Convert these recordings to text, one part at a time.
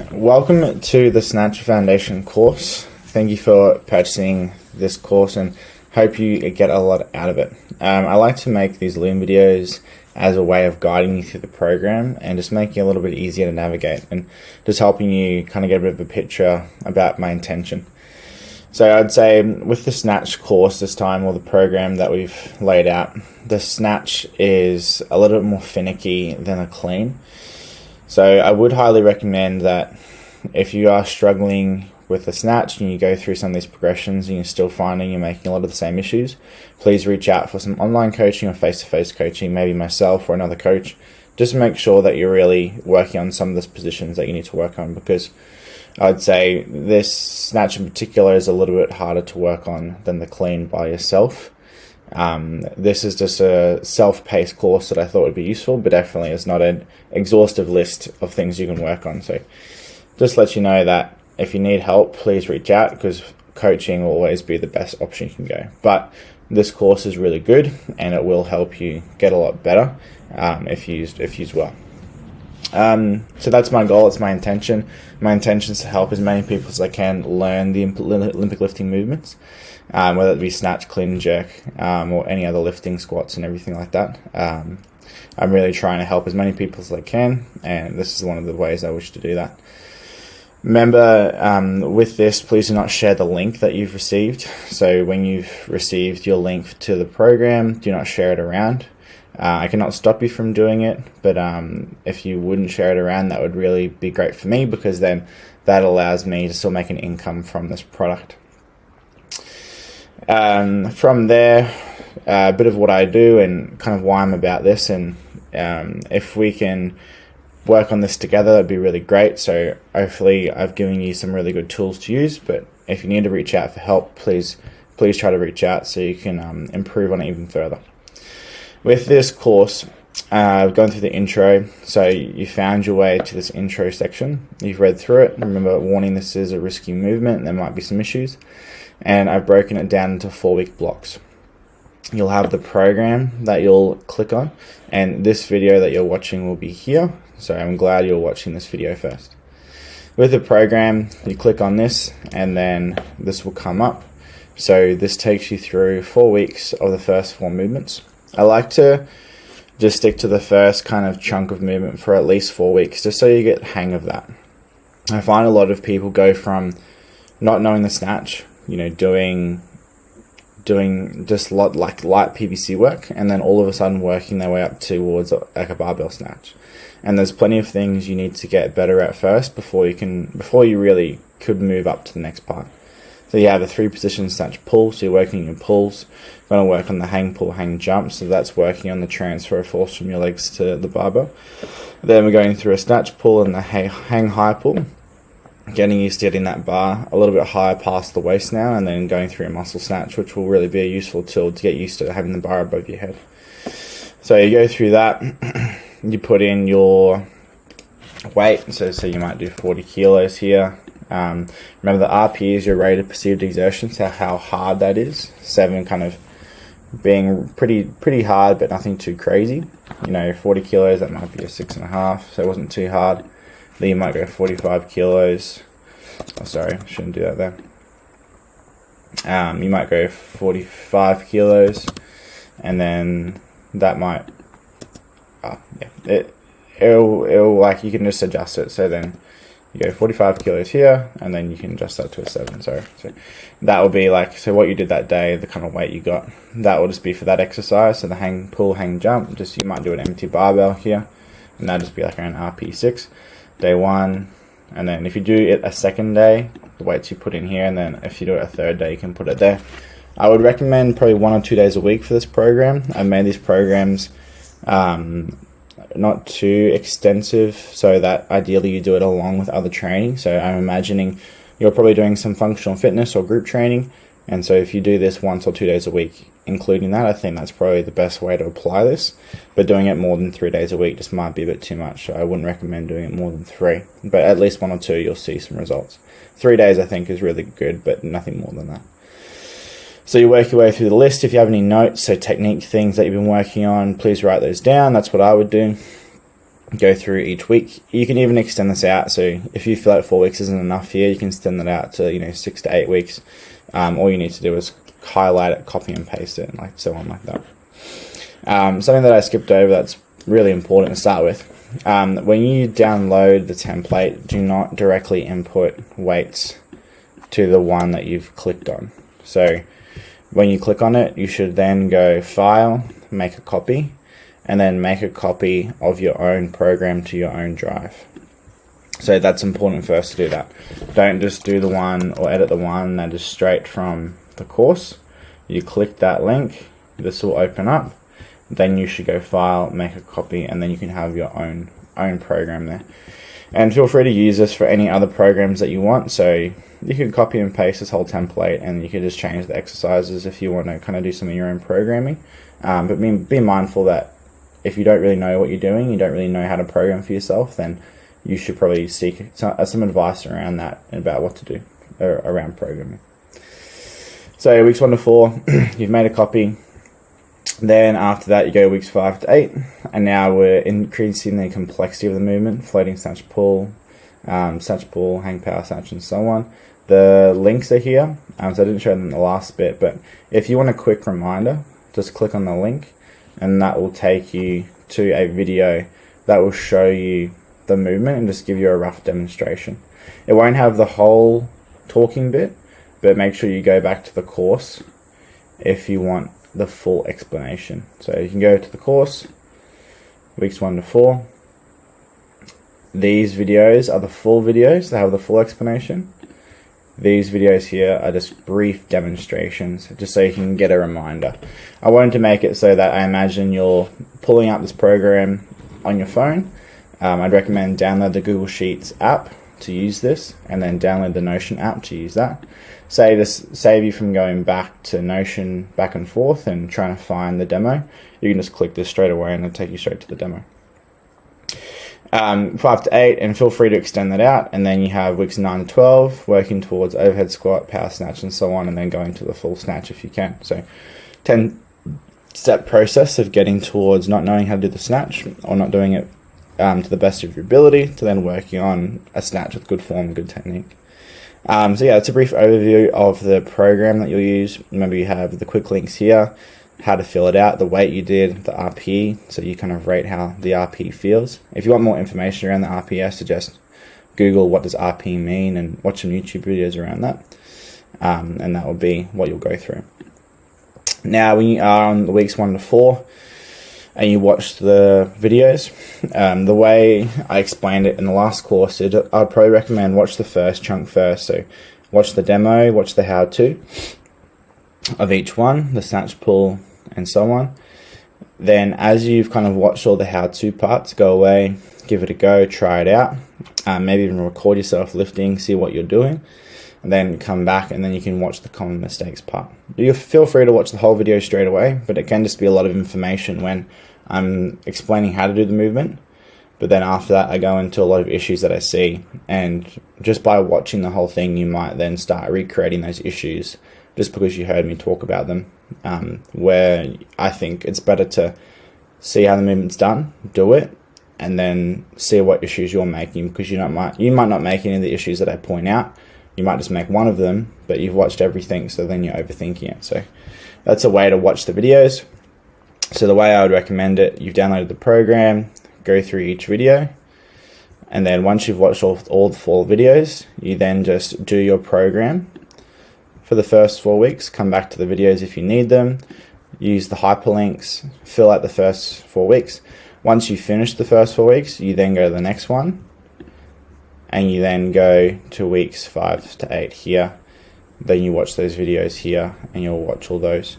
Welcome to the Snatch Foundation course. Thank you for purchasing this course and hope you get a lot out of it. I like to make these Loom videos as a way of guiding you through the program and just making it a little bit easier to navigate and just helping you kind of get a bit of a picture about my intention. So I'd say with the Snatch course this time, or the program that we've laid out, the Snatch is a little bit more finicky than a clean. So I would highly recommend that if you are struggling with the Snatch and you go through some of these progressions and you're still finding you're making a lot of the same issues, please reach out for some online coaching or face-to-face coaching, maybe myself or another coach, just to make sure that you're really working on some of those positions that you need to work on, because I'd say this Snatch in particular is a little bit harder to work on than the clean by yourself. This is just a self-paced course that I thought would be useful, but definitely is not an exhaustive list of things you can work on. So just let you know that if you need help, please reach out, because coaching will always be the best option you can go. But this course is really good and it will help you get a lot better if used well. So that's my goal, it's my intention. My intention is to help as many people as I can learn the Olympic lifting movements, whether it be snatch, clean and jerk, or any other lifting, squats and everything like that. I'm really trying to help as many people as I can, and this is one of the ways I wish to do that. Remember, with this, please do not share the link that you've received. So when you've received your link to the program, do not share it around. I cannot stop you from doing it, but if you wouldn't share it around, that would really be great for me, because then that allows me to still make an income from this product. From there, a bit of what I do and kind of why I'm about this, and if we can work on this together, that'd be really great. So hopefully I've given you some really good tools to use, but if you need to reach out for help, please try to reach out so you can improve on it even further. With this course, I've gone through the intro, so you found your way to this intro section. You've read through it. Remember, warning, this is a risky movement and there might be some issues. And I've broken it down into 4-week blocks. You'll have the program that you'll click on, and this video that you're watching will be here. So I'm glad you're watching this video first. With the program, you click on this and then this will come up. So this takes you through 4 weeks of the first 4 movements. I like to just stick to the first kind of chunk of movement for at least 4 weeks, just so you get the hang of that. I find a lot of people go from not knowing the snatch, doing just like light PVC work, and then all of a sudden working their way up towards like a barbell snatch. And there's plenty of things you need to get better at first before you really could move up to the next part. So you have a 3-position snatch pull, so you're working your pulls. You're going to work on the hang, pull, hang, jump, so that's working on the transfer of force from your legs to the barbell. Then we're going through a snatch pull and the hang, high pull, getting used to getting that bar a little bit higher past the waist now, and then going through a muscle snatch, which will really be a useful tool to get used to having the bar above your head. So you go through that, you put in your weight, so you might do 40 kilos here. Remember, the RP is your rate of perceived exertion, so how hard that is. 7 kind of being pretty hard, but nothing too crazy. 40 kilos, that might be a 6.5, so it wasn't too hard. Then you might go 45 kilos. Oh, sorry, shouldn't do that there. You might go 45 kilos, and then that might, it'll like, you can just adjust it. So then you go 45 kilos here, and then you can adjust that to a 7. So that will be like, so what you did that day, the kind of weight you got, that will just be for that exercise. So the hang, pull, hang, jump, just you might do an empty barbell here, and that'll just be like around RP6, day 1. And then if you do it a second day, the weights you put in here, and then if you do it a third day, you can put it there. I would recommend probably 1 or 2 days a week for this program. I made these programs not too extensive, so that ideally you do it along with other training. So I'm imagining you're probably doing some functional fitness or group training, and so if you do this 1 or 2 days a week, including that, I think that's probably the best way to apply this. But doing it more than 3 days a week just might be a bit too much, so I wouldn't recommend doing it more than 3, but at least 1 or 2 you'll see some results. 3 days I think is really good, but nothing more than that. So you work your way through the list. If you have any notes, so technique things that you've been working on, please write those down. That's what I would do. go through each week. You can even extend this out, so if you feel like 4 weeks isn't enough here, you can extend that out to 6 to 8 weeks. All you need to do is highlight it, copy and paste it, and like so on like that. Something that I skipped over that's really important to start with. When you download the template, do not directly input weights to the one that you've clicked on. So when you click on it, you should then go File, make a copy, and then make a copy of your own program to your own drive. So that's important first to do that. Don't just do the one or edit the one that is straight from the course. You click that link, this will open up, then you should go File, make a copy, and then you can have your own program there. And feel free to use this for any other programs that you want. So you can copy and paste this whole template, and you can just change the exercises if you want to kind of do some of your own programming. But be mindful that if you don't really know what you're doing, you don't really know how to program for yourself, then you should probably seek some advice around that and about what to do around programming. So weeks 1 to 4, you've made a copy. Then after that, you go weeks 5 to 8, and now we're increasing the complexity of the movement: floating snatch pull, hang power snatch, and so on. The links are here, so I didn't show them in the last bit, but if you want a quick reminder, just click on the link, and that will take you to a video that will show you the movement and just give you a rough demonstration. It won't have the whole talking bit, but make sure you go back to the course if you want the full explanation. So you can go to the course, weeks 1 to 4. These videos are the full videos. They have the full explanation. These videos here are just brief demonstrations, just so you can get a reminder. I wanted to make it so that I imagine you're pulling up this program on your phone. I'd recommend download the Google Sheets app to use this, and then download the Notion app to use that. Save you from going back to Notion back and forth and trying to find the demo. You can just click this straight away and it'll take you straight to the demo. 5 to 8, and feel free to extend that out, and then you have weeks 9 to 12 working towards overhead squat, power snatch, and so on, and then going to the full snatch if you can. So 10-step process of getting towards not knowing how to do the snatch or not doing it to the best of your ability, to then working on a snatch with good form, good technique. So yeah, it's a brief overview of the program that you'll use. Remember, you have the quick links here, how to fill it out, the weight you did, the RP, so you kind of rate how the RP feels. If you want more information around the RP, I suggest Google what does RP mean and watch some YouTube videos around that, and that will be what you'll go through. Now, when you are on the weeks 1 to 4 and you watch the videos, the way I explained it in the last course, I'd probably recommend watch the first chunk first. So watch the demo, watch the how-to of each one, the snatch, pull, and so on. Then as you've kind of watched all the how-to parts, go away, give it a go, try it out, maybe even record yourself lifting, see what you're doing, and then come back, and then you can watch the common mistakes part. You feel free to watch the whole video straight away, but it can just be a lot of information when I'm explaining how to do the movement. But then after that, I go into a lot of issues that I see, and just by watching the whole thing, you might then start recreating those issues just because you heard me talk about them, where I think it's better to see how the movement's done, do it, and then see what issues you're making, because you might not make any of the issues that I point out. You might just make one of them, but you've watched everything, so then you're overthinking it. So that's a way to watch the videos. So the way I would recommend it, you've downloaded the program, go through each video, and then once you've watched all the 4 videos, you then just do your program for the first 4 weeks. Come back to the videos if you need them, use the hyperlinks, fill out the first 4 weeks. Once you finish the first 4 weeks, you then go to the next one, and you then go to weeks 5 to 8 here. Then you watch those videos here, and you'll watch all those.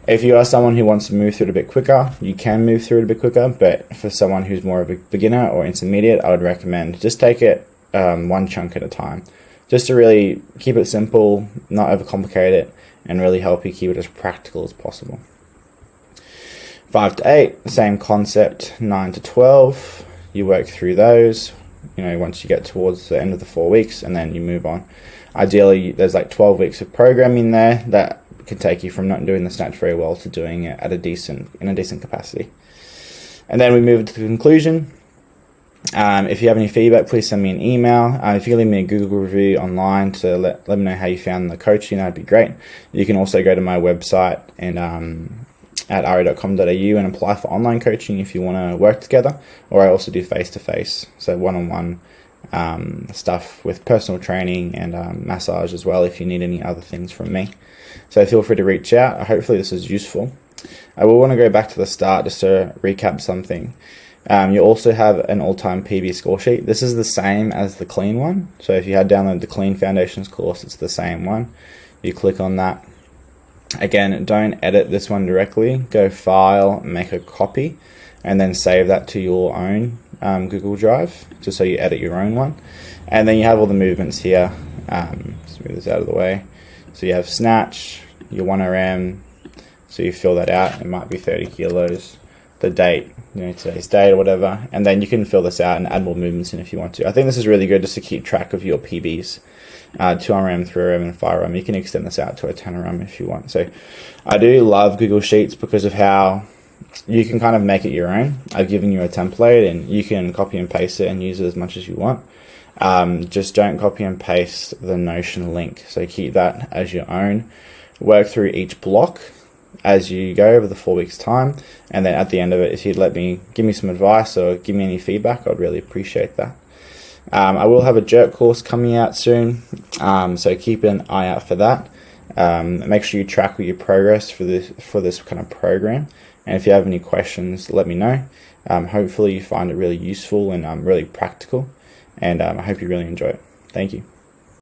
If you are someone who wants to move through it a bit quicker, you can move through it a bit quicker, but for someone who's more of a beginner or intermediate, I would recommend just take it one chunk at a time, just to really keep it simple, not overcomplicate it, and really help you keep it as practical as possible. 5 to 8, same concept. 9 to 12, you work through those, once you get towards the end of the 4 weeks, and then you move on. Ideally, there's like 12 weeks of programming there that can take you from not doing the snatch very well to doing it in a decent capacity. And then we move to the conclusion. If you have any feedback, please send me an email. If you can leave me a Google review online to let me know how you found the coaching, that'd be great. You can also go to my website and at ari.com.au and apply for online coaching if you want to work together. Or I also do face-to-face, so one-on-one stuff with personal training and massage as well if you need any other things from me. So feel free to reach out. Hopefully this is useful. I will want to go back to the start just to recap something. You also have an all-time PB score sheet. This is the same as the clean one. So if you had downloaded the clean foundations course, it's the same one. You click on that. Again, don't edit this one directly. Go file, make a copy, and then save that to your own Google Drive, just so you edit your own one. And then you have all the movements here. Let's move this out of the way. So you have snatch, your 1RM, so you fill that out. It might be 30 kilos. The date, today's date or whatever, and then you can fill this out and add more movements in if you want to. I think this is really good just to keep track of your PBs, 2RM, 3RM, and 5RM. You can extend this out to a 10RM if you want. So I do love Google Sheets because of how you can kind of make it your own. I've given you a template and you can copy and paste it and use it as much as you want. Just don't copy and paste the Notion link. So keep that as your own. Work through each block as you go over the 4 weeks time, and then at the end of it, if you'd give me some advice or give me any feedback, I'd really appreciate that. I will have a jerk course coming out soon, so keep an eye out for that. Make sure you track your progress for this kind of program, and if you have any questions, let me know. Hopefully you find it really useful and really practical, and I hope you really enjoy it. Thank you.